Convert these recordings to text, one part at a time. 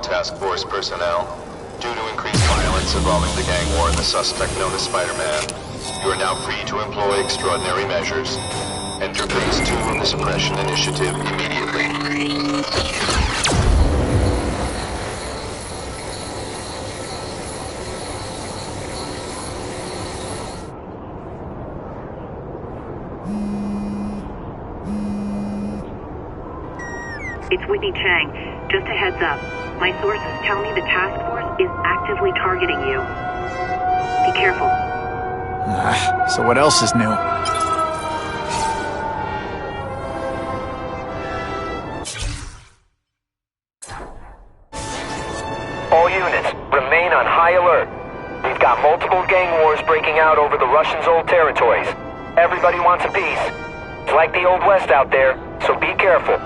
task force personnel. Due to increased violence involving the gang war and the suspect known as Spider-Man, you are now free to employ extraordinary measures. Enter Phase 2 of the Suppression Initiative immediately. It's Whitney Chang. Just a heads up. My sources tell me the task force is actively targeting you. Be careful. So what else is new? All units, remain on high alert. We've got multiple gang wars breaking out over the Russians' old territories. Everybody wants a piece. It's like the Old West out there, so be careful.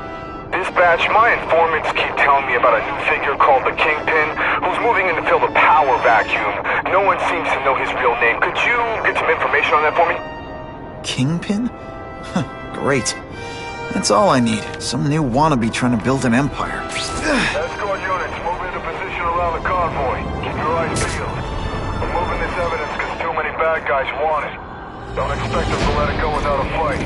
Dispatch, my informants keep telling me about a new figure called the Kingpin, who's moving in to fill the power vacuum. No one seems to know his real name. Could you get some information on that for me? Kingpin? Great. That's all I need. Some new wannabe trying to build an empire. Escort units, move into position around the convoy. Keep your eyes peeled. We're moving this evidence because too many bad guys want it. Don't expect us to let it go without a fight.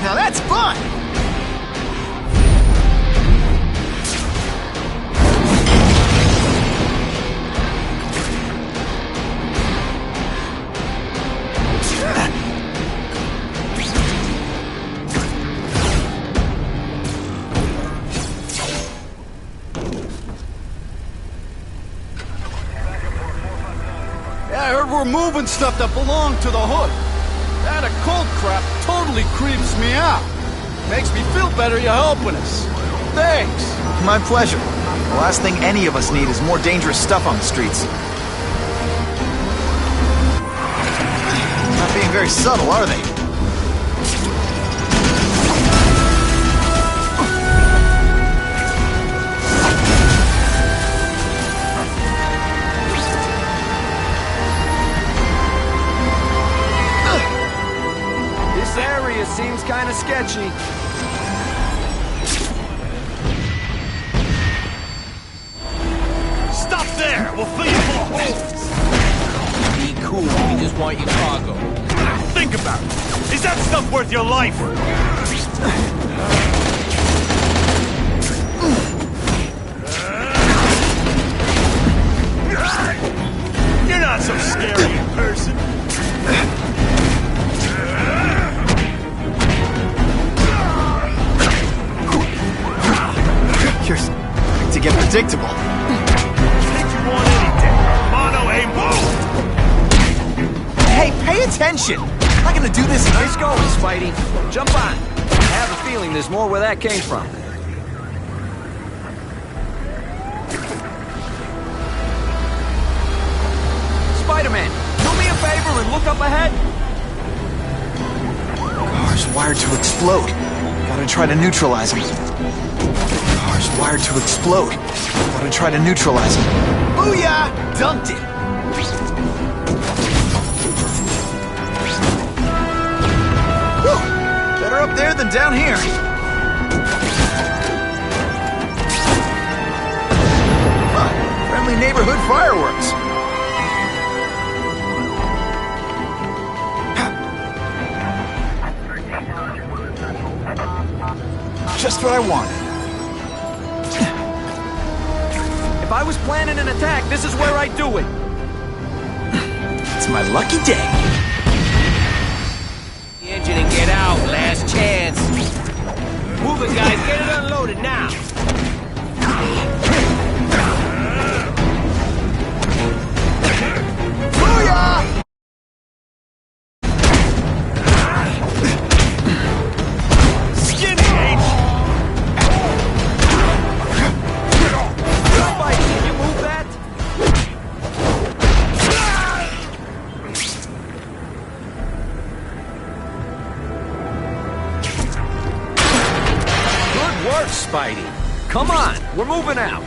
Now that's fun! Yeah, I heard we're moving stuff that belonged to the Hood. That occult crap totally creeps me out. Makes me feel better you're helping us. Thanks. My pleasure. The last thing any of us need is more dangerous stuff on the streets. Not being very subtle, are they? This area seems kind of sketchy. Stop there! We'll fill you full of holes! Be cool, we just want your cargo. Think about it. Is that stuff worth your life? You're not so scary in person. You're to get predictable. Think you want anything? Mono a move! Hey, pay attention! I'm not gonna do this. Nice going, Spidey. Jump on. I have a feeling there's more where that came from. Spider-Man, do me a favor and look up ahead. Car's wired to explode. Gotta try to neutralize him. Car's wired to explode. Gotta try to neutralize him. Booyah! Dunked it! Whew! Better up there than down here. Huh, friendly neighborhood fireworks. Just what I wanted. If I was planning an attack, this is where I'd do it. It's my lucky day. The engine and get out, last chance. Move it, guys, get it unloaded now. Booyah! Skinny H! Spidey, can you move that? We're moving out.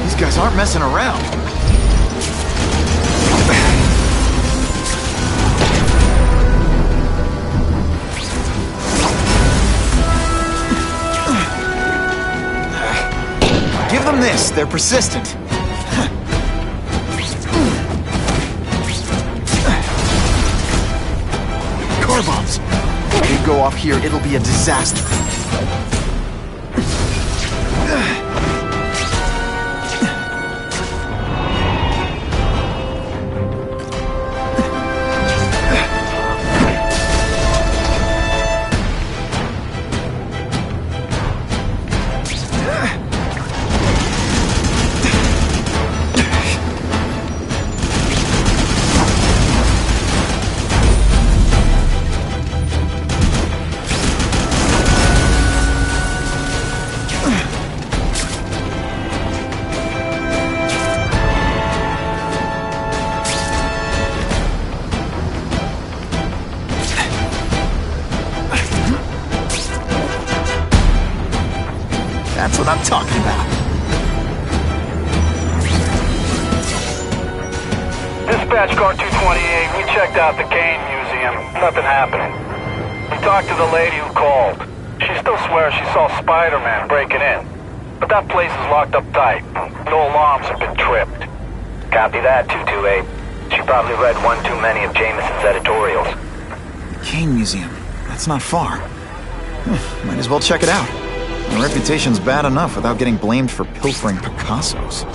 These guys aren't messing around. Give them this. They're persistent. Car bombs. If they go off here, it'll be a disaster. That's what I'm talking about. Dispatch car 228, we checked out the Kane Museum. Nothing happening. We talked to the lady who called. She still swears she saw Spider-Man breaking in. But that place is locked up tight. No alarms have been tripped. Copy that, 228. She probably read one too many of Jameson's editorials. Kane Museum. That's not far. Might as well check it out. My reputation's bad enough without getting blamed for pilfering Picassos.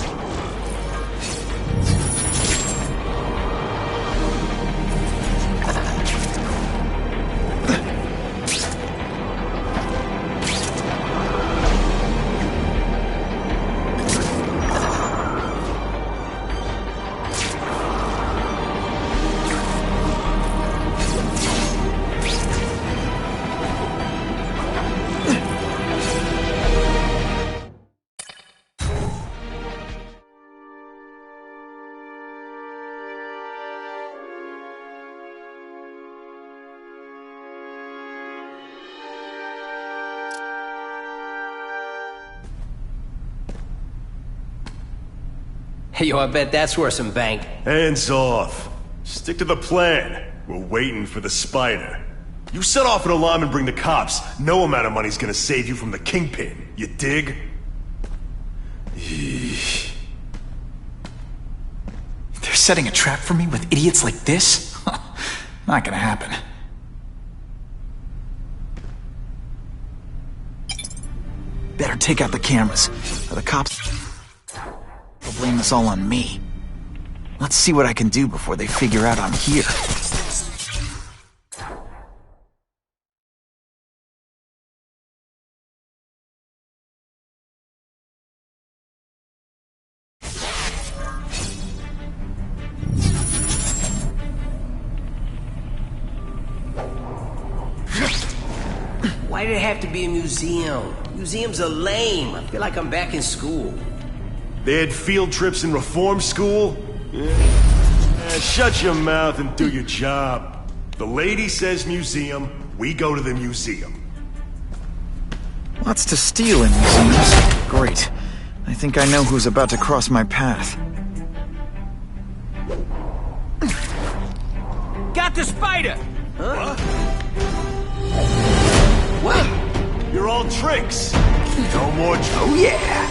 Yo, I bet that's worth some bank. Hands off. Stick to the plan. We're waiting for the spider. You set off an alarm and bring the cops. No amount of money's gonna save you from the Kingpin. You dig? Eesh. They're setting a trap for me with idiots like this? Not gonna happen. Better take out the cameras, or the cops will blame this all on me. Let's see what I can do before they figure out I'm here. Why did it have to be a museum? Museums are lame. I feel like I'm back in school. They had field trips in reform school? Yeah. Shut your mouth and do your job. The lady says museum, we go to the museum. Lots to steal in museums. Great. I think I know who's about to cross my path. Got the spider! Huh? What? You're all tricks. No more Oh yeah!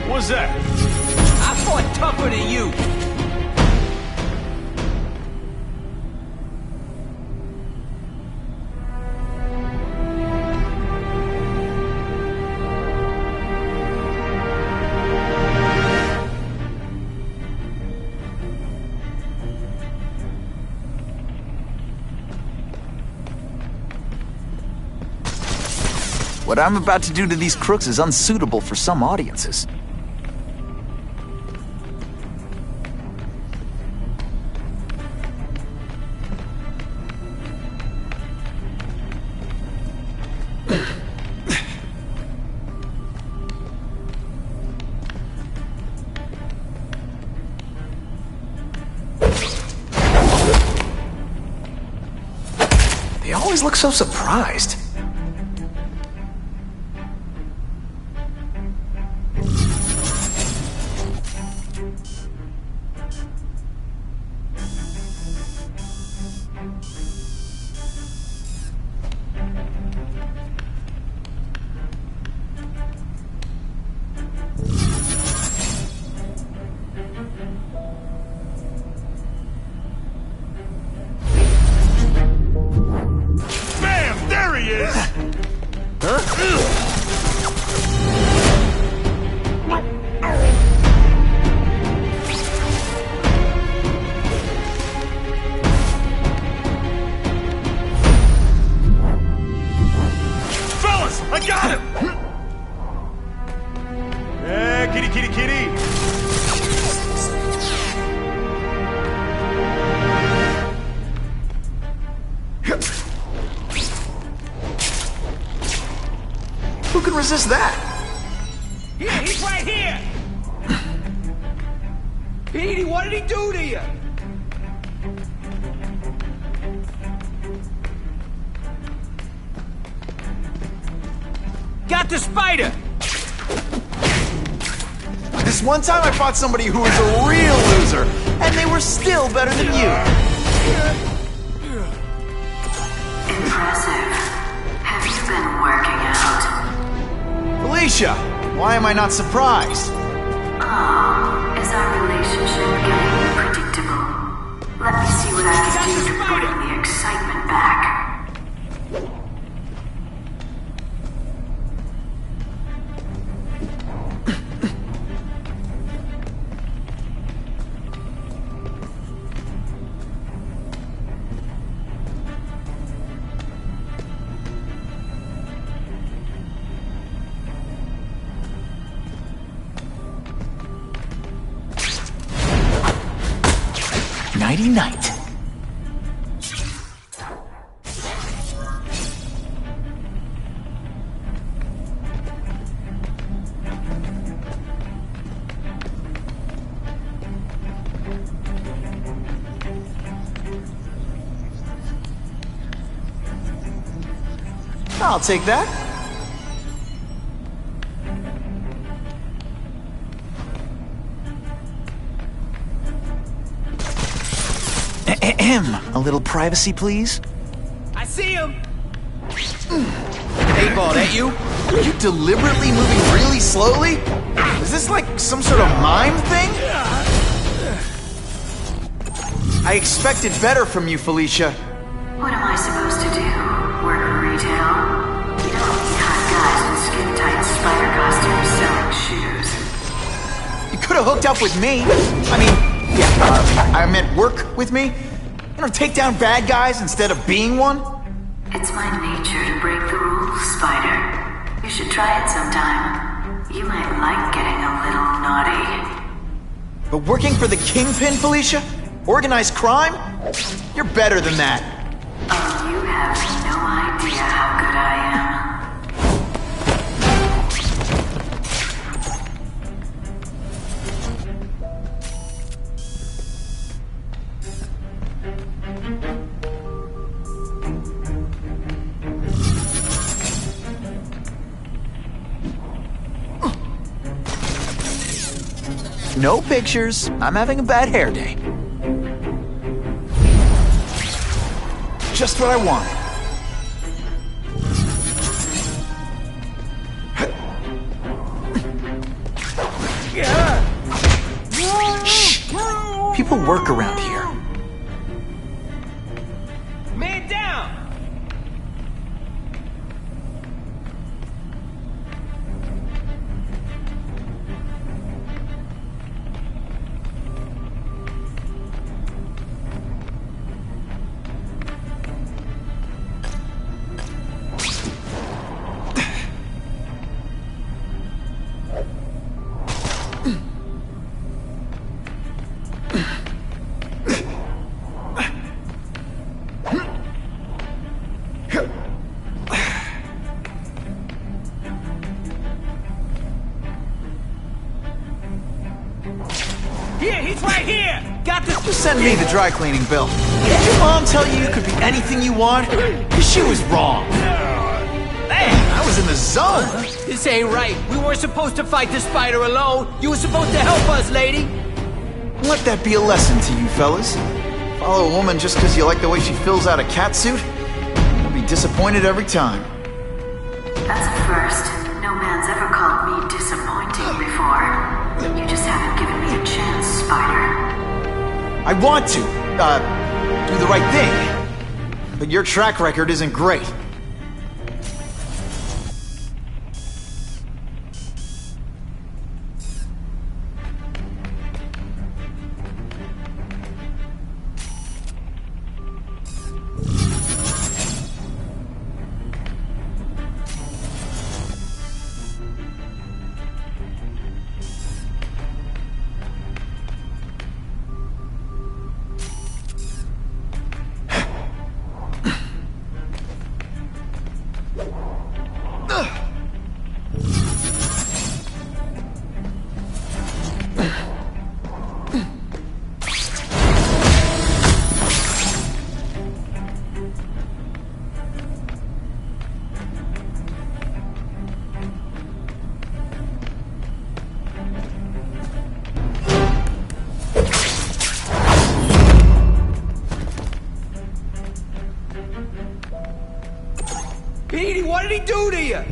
What's that? I fought tougher than you. What I'm about to do to these crooks is unsuitable for some audiences. They all always look so surprised? Bam! There he is! Fellas, I got him! Kitty, kitty, kitty! Who can resist that? Here, he's right here! Petey, what did he do to you? Got the spider! This one time I fought somebody who was a real loser, and they were still better than you. Impressive. Have you been working out? Felicia, why am I not surprised? Oh, is our relationship getting predictable? Let me see what I can do to bring the excitement back. Nighty night. I'll take that. A little privacy, please? I see him! Hey, ball, that you? Are you deliberately moving really slowly? Is this like some sort of mime thing? I expected better from you, Felicia. What am I supposed to do? Work in retail? You don't need hot guys in skin-tight spider costumes selling shoes. You could have hooked up with me. I mean, yeah, I meant work with me. You know, take down bad guys instead of being one. It's my nature to break the rules, Spider. You should try it sometime. You might like getting a little naughty. But working for the Kingpin, Felicia? Organized crime? You're better than that. Oh, you have no idea how good I am. No pictures. I'm having a bad hair day. Just what I wanted. Shh! People work around here. Man down! It's right here! Got this. Just send me the dry cleaning bill. Did your mom tell you you could be anything you want? 'Cause she was wrong. Man, I was in the zone. This ain't right. We weren't supposed to fight the spider alone. You were supposed to help us, lady. Let that be a lesson to you, fellas. Follow a woman just because you like the way she fills out a catsuit? You'll be disappointed every time. That's a first. No man's ever called me disappointing before. You just haven't given me a chance, Spider. I want to, do the right thing. But your track record isn't great. Petey, what did he do to you?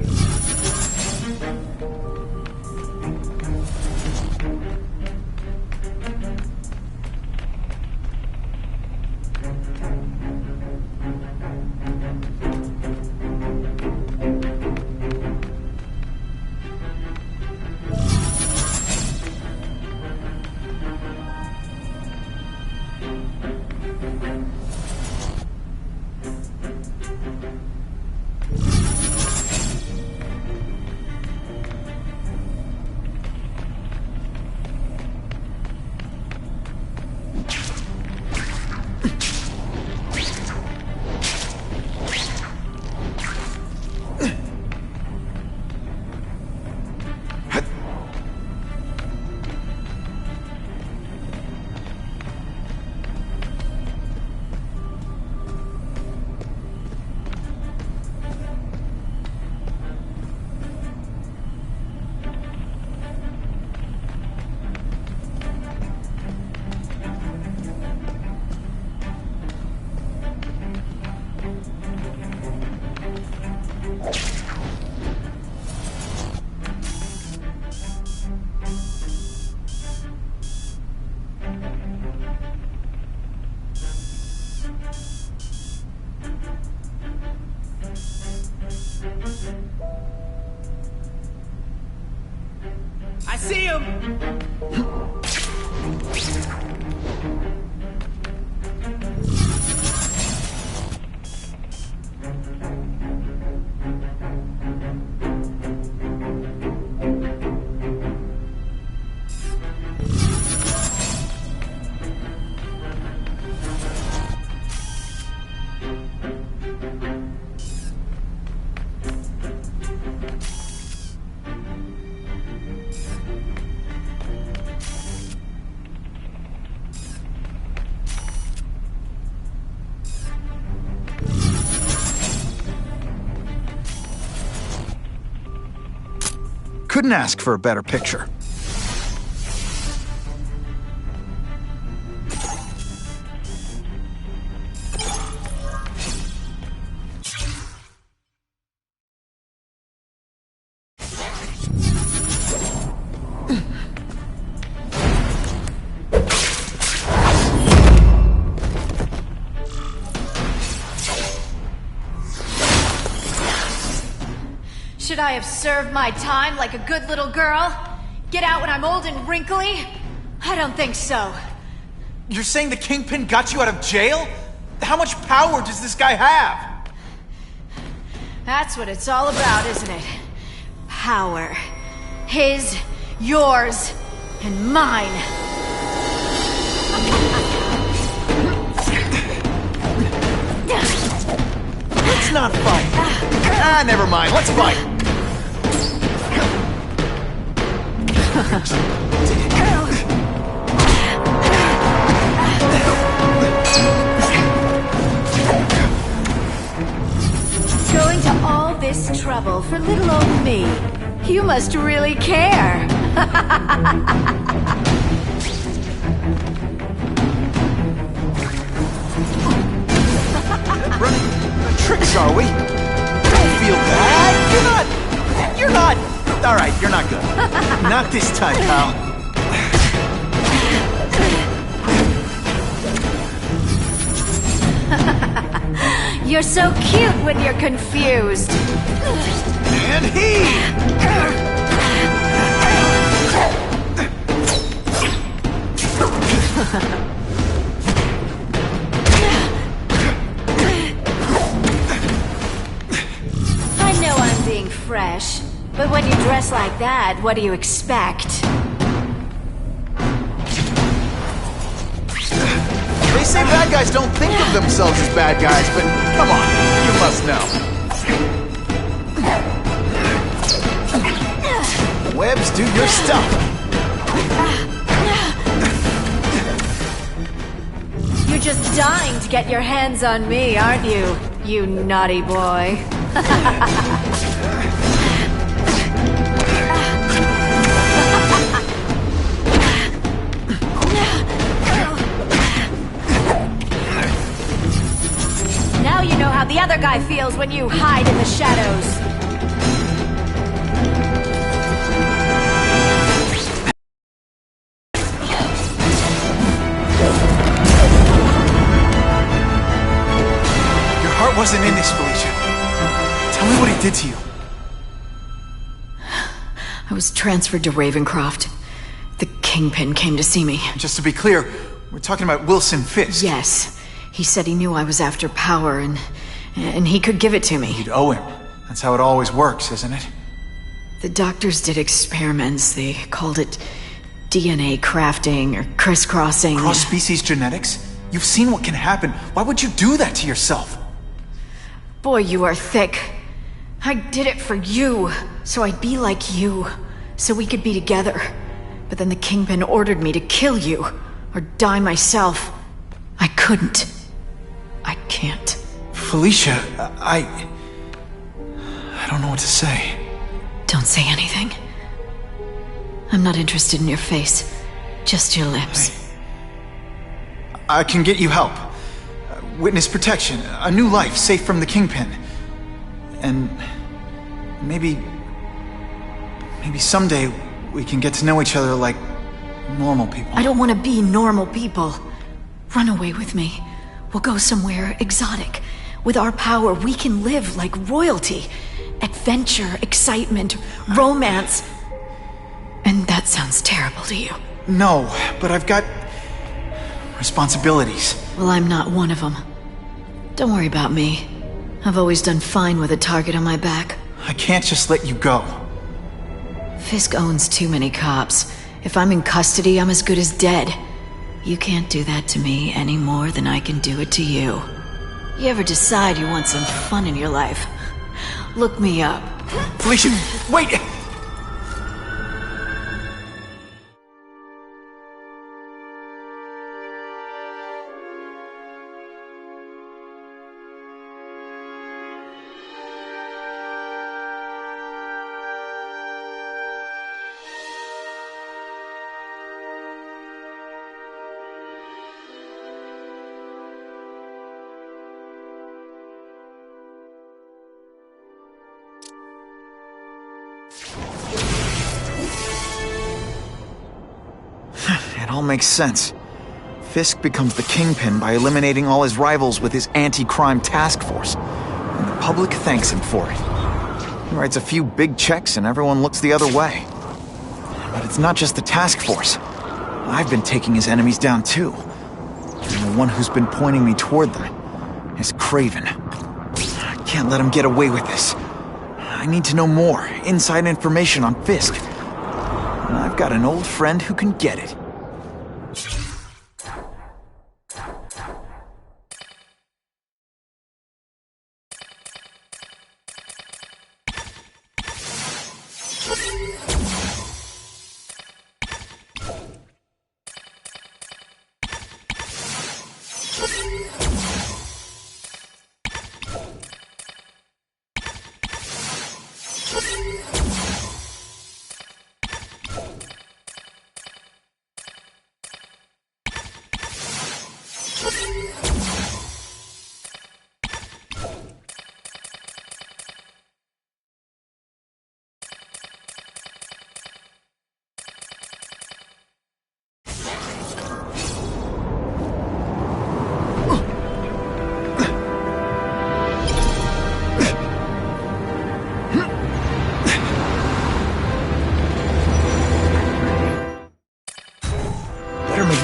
I see him! Couldn't ask for a better picture. Should I have served my time like a good little girl? Get out when I'm old and wrinkly? I don't think so. You're saying the Kingpin got you out of jail? How much power does this guy have? That's what it's all about, isn't it? Power. His, yours, and mine. Let's not fight. Ah, never mind. Let's fight. Going to all this trouble for little old me. You must really care. Running tricks, are we? Don't feel bad. You're not. All right, you're not good. Not this time, pal. You're so cute when you're confused. And he! I know I'm being fresh, but when you dress like that, what do you expect? They say bad guys don't think of themselves as bad guys, but come on, you must know. Webs, do your stuff. You're just dying to get your hands on me, aren't you? You naughty boy. Now you know how the other guy feels when you hide in the shadows. Your heart wasn't in this, Felicia. Tell me what he did to you. I was transferred to Ravencroft. The Kingpin came to see me. Just to be clear, we're talking about Wilson Fisk. Yes. He said he knew I was after power and he could give it to me. You'd owe him. That's how it always works, isn't it? The doctors did experiments. They called it DNA crafting or crisscrossing. Cross-species genetics? You've seen what can happen. Why would you do that to yourself? Boy, you are thick. I did it for you, so I'd be like you, so we could be together. But then the Kingpin ordered me to kill you, or die myself. I couldn't. I can't. Felicia, I don't know what to say. Don't say anything. I'm not interested in your face. Just your lips. I can get you help. Witness protection. A new life, safe from the Kingpin. And maybe someday we can get to know each other like normal people. I don't want to be normal people. Run away with me. We'll go somewhere exotic. With our power, we can live like royalty. Adventure, excitement, romance. And that sounds terrible to you. No, but I've got responsibilities. Well, I'm not one of them. Don't worry about me. I've always done fine with a target on my back. I can't just let you go. Fisk owns too many cops. If I'm in custody, I'm as good as dead. You can't do that to me any more than I can do it to you. You ever decide you want some fun in your life? Look me up. Felicia, wait! It all makes sense. Fisk becomes the Kingpin by eliminating all his rivals with his anti-crime task force. And the public thanks him for it. He writes a few big checks and everyone looks the other way. But it's not just the task force. I've been taking his enemies down too. And the one who's been pointing me toward them is Kraven. I can't let him get away with this. I need to know more, inside information on Fisk. And I've got an old friend who can get it.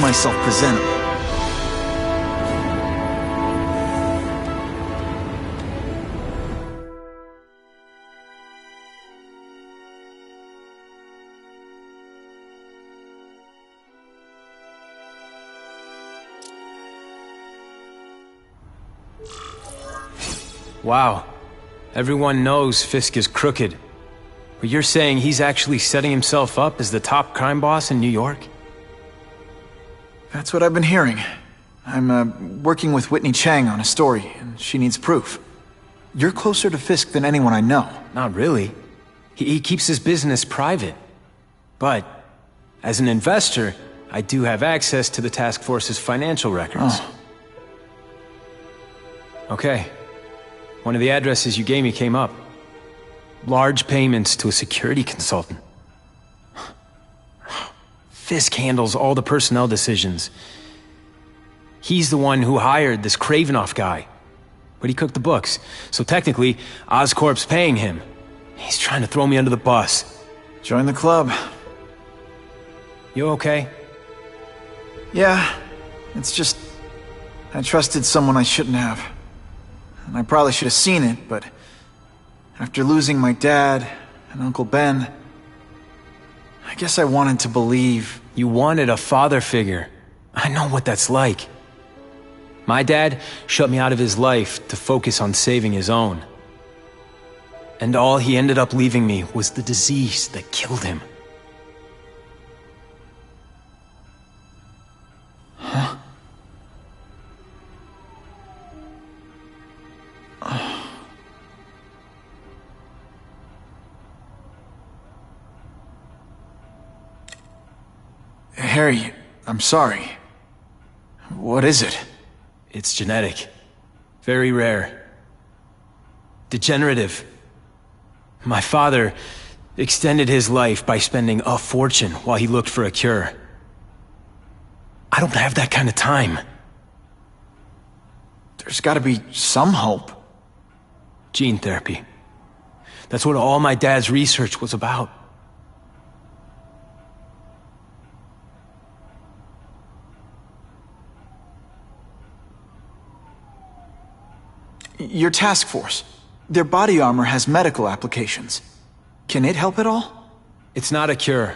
Myself presentable. Wow. Everyone knows Fisk is crooked. But you're saying he's actually setting himself up as the top crime boss in New York? That's what I've been hearing. I'm working with Whitney Chang on a story, and she needs proof. You're closer to Fisk than anyone I know. Not really. He keeps his business private. But, as an investor, I do have access to the task force's financial records. Oh. Okay. One of the addresses you gave me came up. Large payments to a security consultant. Fisk handles all the personnel decisions. He's the one who hired this Kravinoff guy. But he cooked the books, so technically, Oscorp's paying him. He's trying to throw me under the bus. Join the club. You okay? Yeah, it's just... I trusted someone I shouldn't have. And I probably should have seen it, but... after losing my dad and Uncle Ben... I guess I wanted to believe. You wanted a father figure. I know what that's like. My dad shut me out of his life to focus on saving his own. And all he ended up leaving me was the disease that killed him. Huh? Harry, I'm sorry. What is it? It's genetic. Very rare. Degenerative. My father extended his life by spending a fortune while he looked for a cure. I don't have that kind of time. There's gotta be some hope. Gene therapy. That's what all my dad's research was about. Your task force. Their body armor has medical applications. Can it help at all? It's not a cure,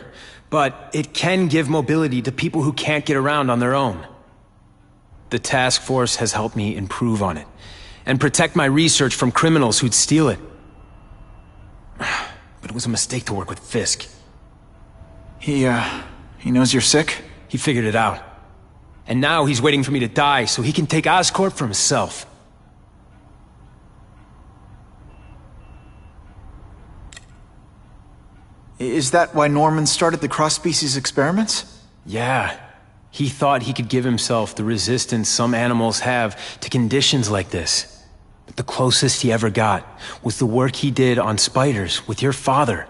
but it can give mobility to people who can't get around on their own. The task force has helped me improve on it, and protect my research from criminals who'd steal it. But it was a mistake to work with Fisk. He knows you're sick? He figured it out. And now he's waiting for me to die so he can take Oscorp for himself. Is that why Norman started the cross-species experiments? Yeah. He thought he could give himself the resistance some animals have to conditions like this. But the closest he ever got was the work he did on spiders with your father.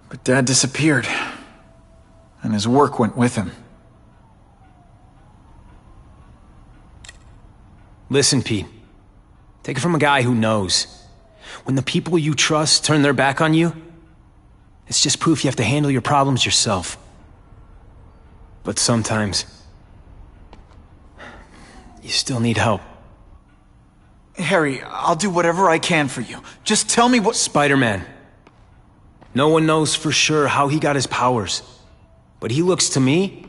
But Dad disappeared. And his work went with him. Listen, Pete. Take it from a guy who knows. When the people you trust turn their back on you, it's just proof you have to handle your problems yourself. But sometimes, you still need help. Harry, I'll do whatever I can for you. Just tell me what— Spider-Man. No one knows for sure how he got his powers. But he looks to me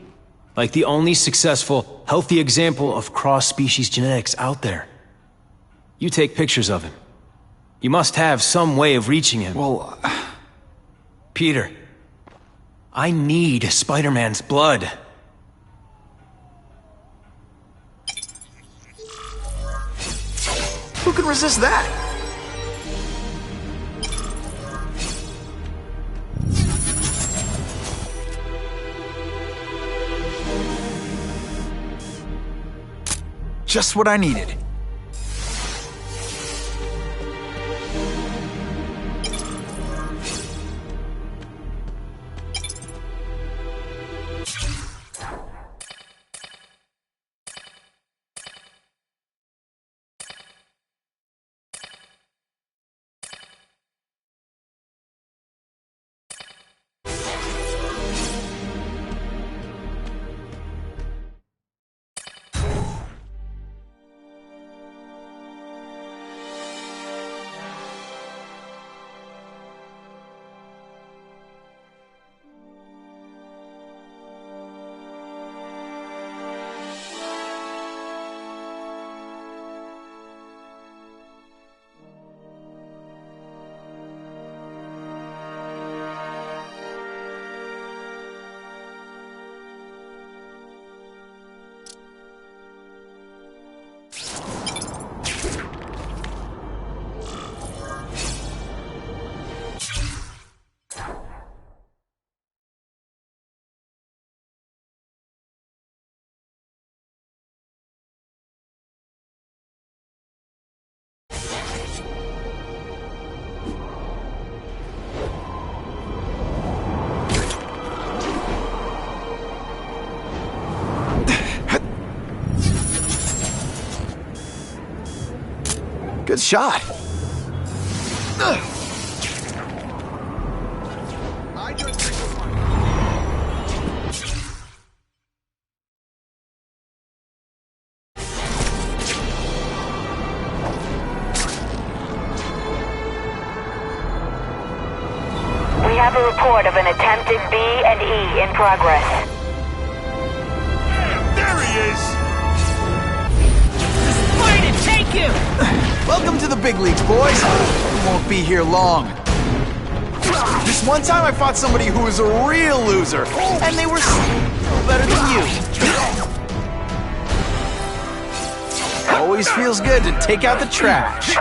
like the only successful, healthy example of cross-species genetics out there. You take pictures of him. You must have some way of reaching him. Well— Peter, I need Spider-Man's blood. Who could resist that? Just what I needed. Good shot. We have a report of an attempted B and E in progress. There he is! Fight it! Take him! Welcome to the big leagues, boys. You won't be here long. This one time I fought somebody who was a real loser, and they were still better than you. Always feels good to take out the trash.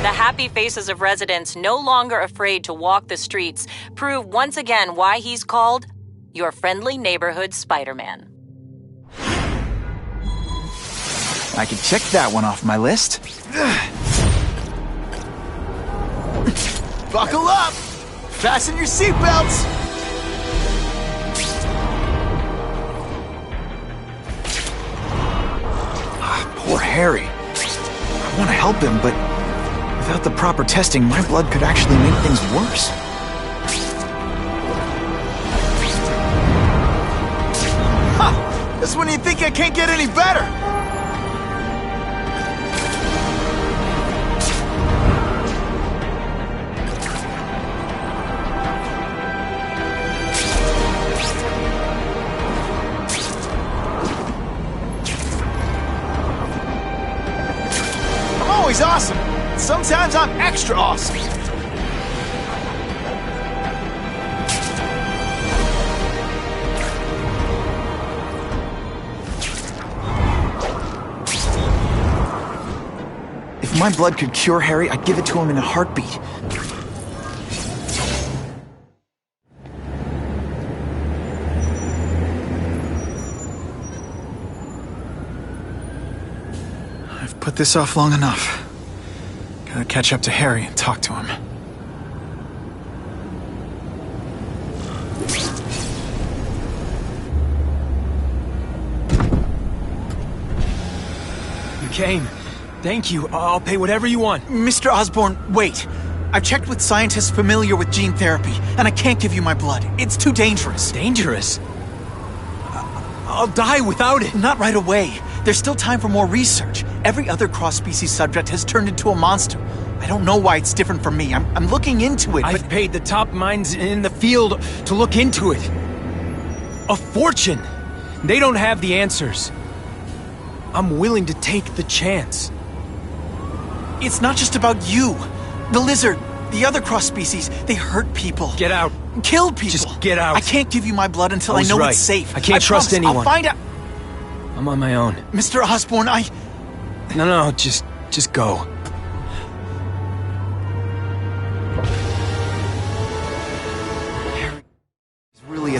The happy faces of residents no longer afraid to walk the streets prove once again why he's called your friendly neighborhood Spider-Man. I can check that one off my list. Buckle up! Fasten your seatbelts! Poor Harry. I want to help him, but without the proper testing, my blood could actually make things worse. Ha! That's when you think I can't get any better! I'm always awesome! Sometimes I'm extra awesome. If my blood could cure Harry, I'd give it to him in a heartbeat. I've put this off long enough. Gotta catch up to Harry and talk to him. You came. Thank you. I'll pay whatever you want. Mr. Osborn, wait. I've checked with scientists familiar with gene therapy, and I can't give you my blood. It's too dangerous. Dangerous? I'll die without it. Not right away. There's still time for more research. Every other cross-species subject has turned into a monster. I don't know why it's different from me. I'm looking into it, but I've paid the top minds in the field to look into it. A fortune. They don't have the answers. I'm willing to take the chance. It's not just about you. The lizard, the other cross-species, they hurt people. Get out. Kill people. Just get out. I can't give you my blood until I was know right. it's safe. I can't trust promise. anyone. I'll find out. I'm on my own. Mr. Osborn, No, just go.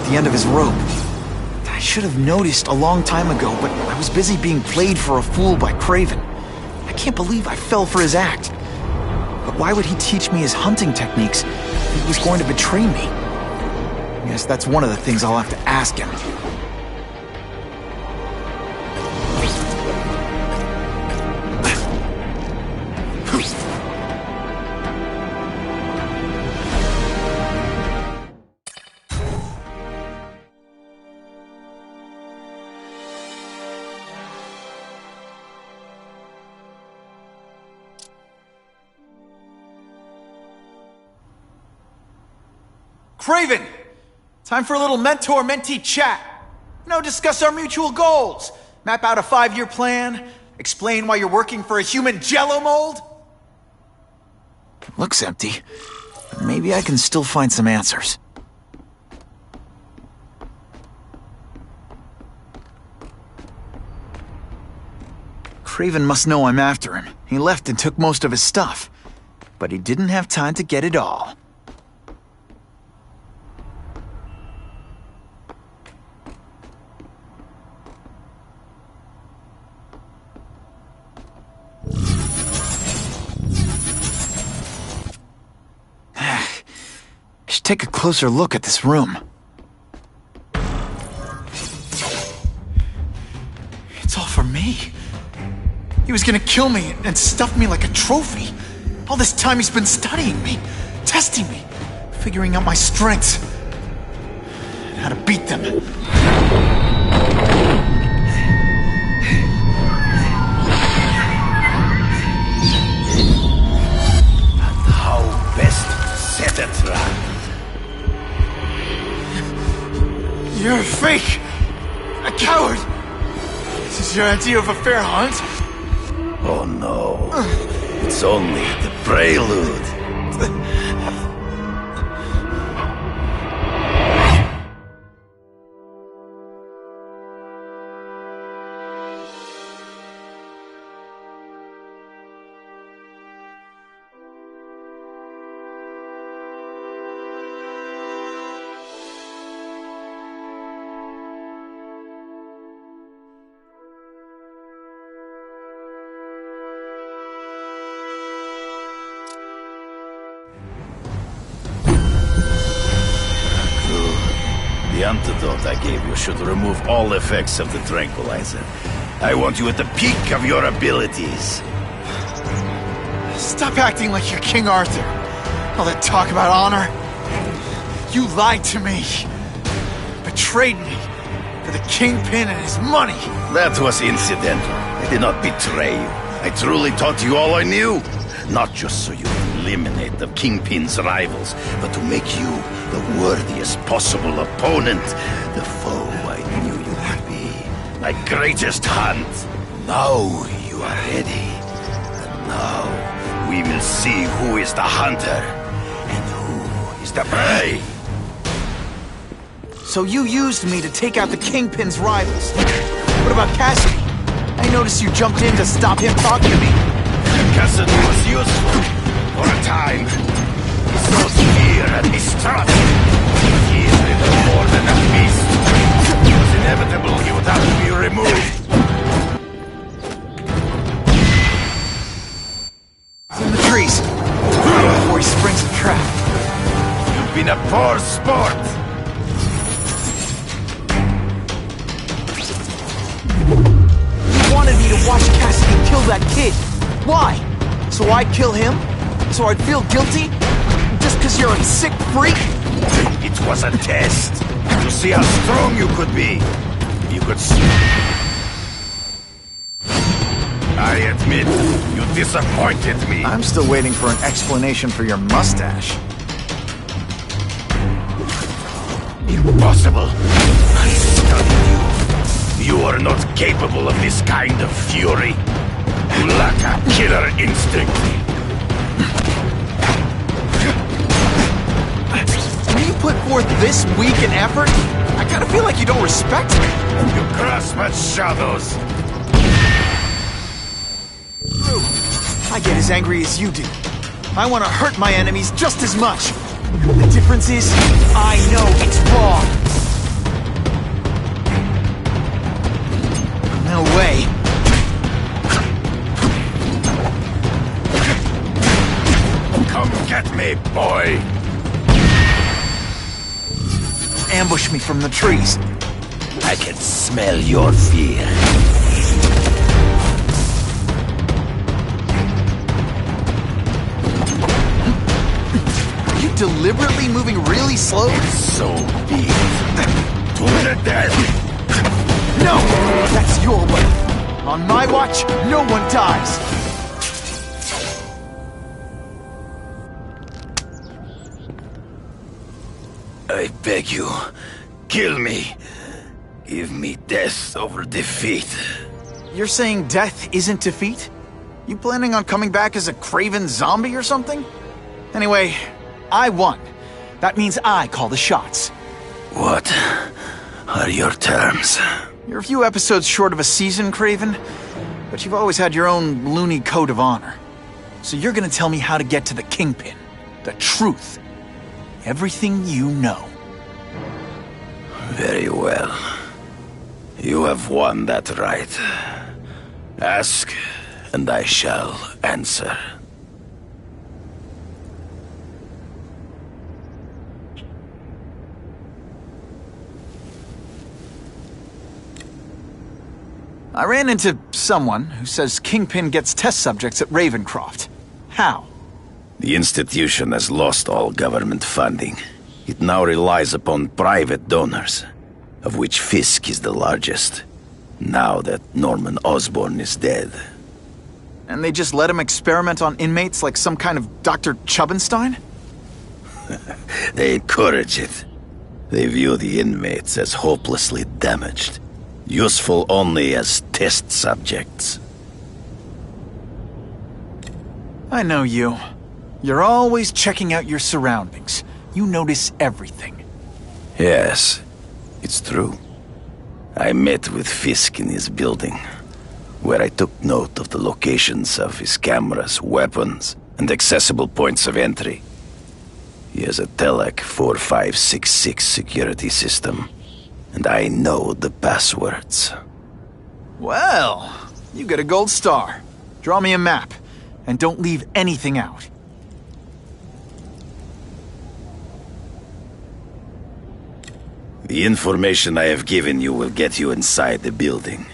the end of his rope. I should have noticed a long time ago, but I was busy being played for a fool by Kraven. I can't believe I fell for his act. But why would he teach me his hunting techniques if he was going to betray me? I guess that's one of the things I'll have to ask him. Kraven! Time for a little mentor-mentee chat. Discuss our mutual goals. Map out a 5-year plan. Explain why you're working for a human jello mold. Looks empty. But maybe I can still find some answers. Kraven must know I'm after him. He left and took most of his stuff. But he didn't have time to get it all. Take a closer look at this room. It's all for me. He was gonna kill me and stuff me like a trophy. All this time he's been studying me, testing me, figuring out my strengths, and how to beat them. And how best to set a trap. You're a fake! A coward! This is your idea of a fair hunt? Oh no. It's only the prelude. The antidote I gave you should remove all effects of the tranquilizer. I want you at the peak of your abilities. Stop acting like you're King Arthur. All that talk about honor. You lied to me. Betrayed me for the Kingpin and his money. That was incidental. I did not betray you. I truly taught you all I knew. Not just so you could eliminate the Kingpin's rivals, but to make you the worthiest possible opponent, the foe I knew you would be. My greatest hunt. Now you are ready. And now we will see who is the hunter and who is the prey. So you used me to take out the Kingpin's rivals. What about Cassidy? I noticed you jumped in to stop him talking to me. Cassidy was useful for a time. He saw fear and mistrust. He is little more than a beast. It was inevitable he would have to be removed. He's in the trees. Before he springs a trap. You've been a poor sport. You wanted me to watch Cassidy kill that kid. Why? So I'd kill him? So I'd feel guilty? Just because you're a sick freak? It was a test. To see how strong you could be. You could... I admit, you disappointed me. I'm still waiting for an explanation for your mustache. Impossible. I studied you. You are not capable of this kind of fury. You lack a killer instinct. When you put forth this weak an effort, I kinda feel like you don't respect me. You grasp at shadows. I get as angry as you do. I want to hurt my enemies just as much. The difference is, I know it's wrong. way. Come get me, boy! Ambush me from the trees. I can smell your fear. Are you deliberately moving really slow? So be it. To the death! No! That's your way. On my watch, no one dies. I beg you, kill me. Give me death over defeat. You're saying death isn't defeat? You planning on coming back as a craven zombie or something? Anyway, I won. That means I call the shots. What are your terms? You're a few episodes short of a season, Craven, but you've always had your own loony code of honor. So you're gonna tell me how to get to the Kingpin. The truth. Everything you know. Very well. You have won that right. Ask, and I shall answer. I ran into someone who says Kingpin gets test subjects at Ravencroft. How? The institution has lost all government funding. It now relies upon private donors, of which Fisk is the largest, now that Norman Osborn is dead. And they just let him experiment on inmates like some kind of Dr. Chubbenstein? They encourage it. They view the inmates as hopelessly damaged, useful only as test subjects. I know you. You're always checking out your surroundings. You notice everything. Yes, it's true. I met with Fisk in his building, where I took note of the locations of his cameras, weapons, and accessible points of entry. He has a Telek 4566 security system, and I know the passwords. Well, you get a gold star. Draw me a map, and don't leave anything out. The information I have given you will get you inside the building,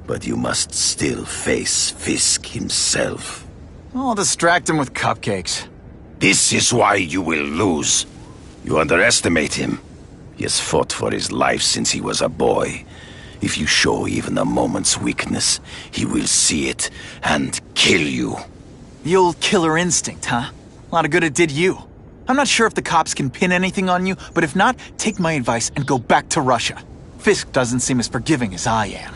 but you must still face Fisk himself. I'll distract him with cupcakes. This is why you will lose. You underestimate him. He has fought for his life since he was a boy. If you show even a moment's weakness, he will see it and kill you. The old killer instinct, huh? A lot of good it did you. I'm not sure if the cops can pin anything on you, but if not, take my advice and go back to Russia. Fisk doesn't seem as forgiving as I am.